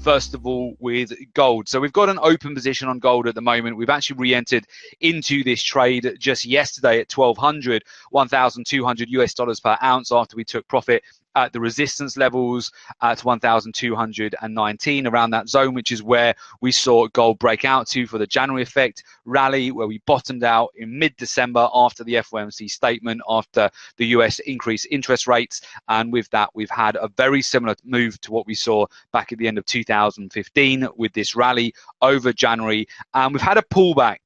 first of all with gold. So we've got an open position on gold at the moment. We've actually re-entered into this trade just yesterday at 1,200 US dollars per ounce after we took profit at the resistance levels at 1,219, around that zone, which is where we saw gold break out to for the January effect rally, where we bottomed out in mid-December after the FOMC statement, after the US increased interest rates. And with that, we've had a very similar move to what we saw back at the end of 2015 with this rally over January. And we've had a pullback.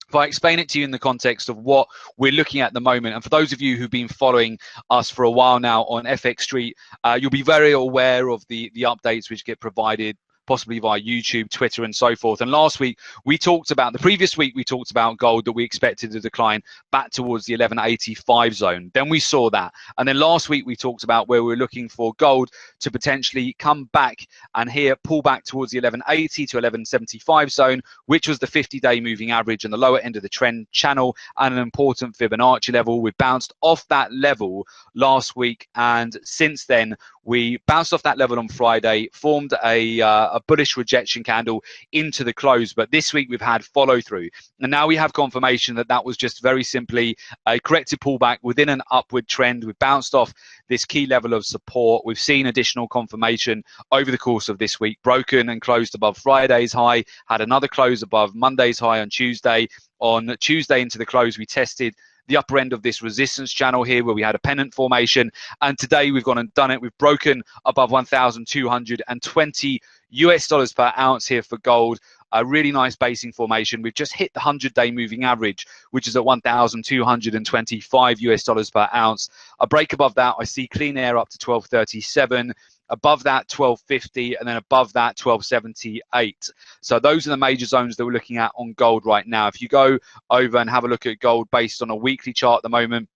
If I explain it to you in the context of what we're looking at the moment, and for those of you who've been following us for a while now on FX Street, you'll be very aware of the updates which get provided possibly via YouTube, Twitter, and so forth. And last week, the previous week, we talked about gold that we expected to decline back towards the 1185 zone. Then we saw that. And then last week, we talked about where we were looking for gold to potentially come back and here pull back towards the 1180 to 1175 zone, which was the 50-day moving average and the lower end of the trend channel and an important Fibonacci level. We bounced off that level last week, and since then, we bounced off that level on Friday, formed a bullish rejection candle into the close. But this week we've had follow through. And now we have confirmation that that was just very simply a corrective pullback within an upward trend. We've bounced off this key level of support. We've seen additional confirmation over the course of this week, broken and closed above Friday's high, had another close above Monday's high on Tuesday. On Tuesday into the close, we tested the upper end of this resistance channel here where we had a pennant formation, and today we've gone and done it. We've broken above 1,220 US dollars per ounce here for gold. A really nice basing formation. We've just hit the 100-day moving average, which is at 1,225 US dollars per ounce. A break above that, I see clean air up to 1237. Above that, 1250, and then above that, 1278. So those are the major zones that we're looking at on gold right now. If you go over and have a look at gold based on a weekly chart at the moment,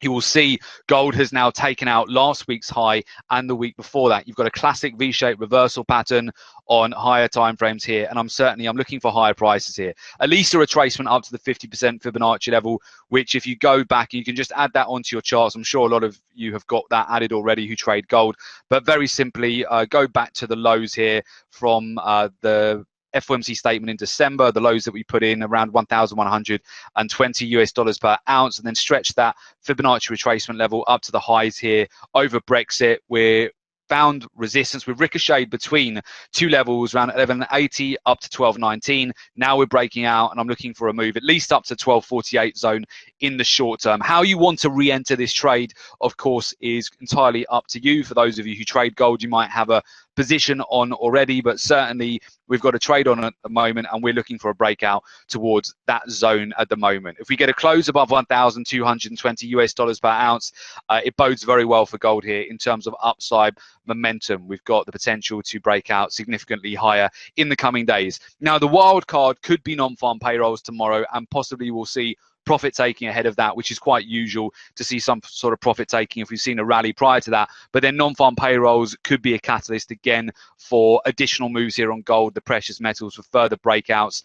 you will see gold has now taken out last week's high and the week before that. You've got a classic V-shaped reversal pattern on higher time frames here, and I'm looking for higher prices here. At least a retracement up to the 50% Fibonacci level, which if you go back, you can just add that onto your charts. I'm sure a lot of you have got that added already who trade gold, but very simply go back to the lows here from the FOMC statement in December, the lows that we put in around 1,120 US dollars per ounce, and then stretch that Fibonacci retracement level up to the highs here over Brexit. We're found resistance. We've ricocheted between two levels around 1180 up to 1219. Now we're breaking out, and I'm looking for a move at least up to 1248 zone in the short term. How you want to re-enter this trade, of course, is entirely up to you. For those of you who trade gold, you might have a position on already, but certainly we've got a trade on at the moment, and we're looking for a breakout towards that zone at the moment. If we get a close above 1,220 US dollars per ounce, it bodes very well for gold here in terms of upside momentum. We've got the potential to break out significantly higher in the coming days. Now, the wild card could be non-farm payrolls tomorrow, and possibly we'll see profit taking ahead of that, which is quite usual to see some sort of profit taking if we've seen a rally prior to that. But then non-farm payrolls could be a catalyst again for additional moves here on gold, the precious metals, for further breakouts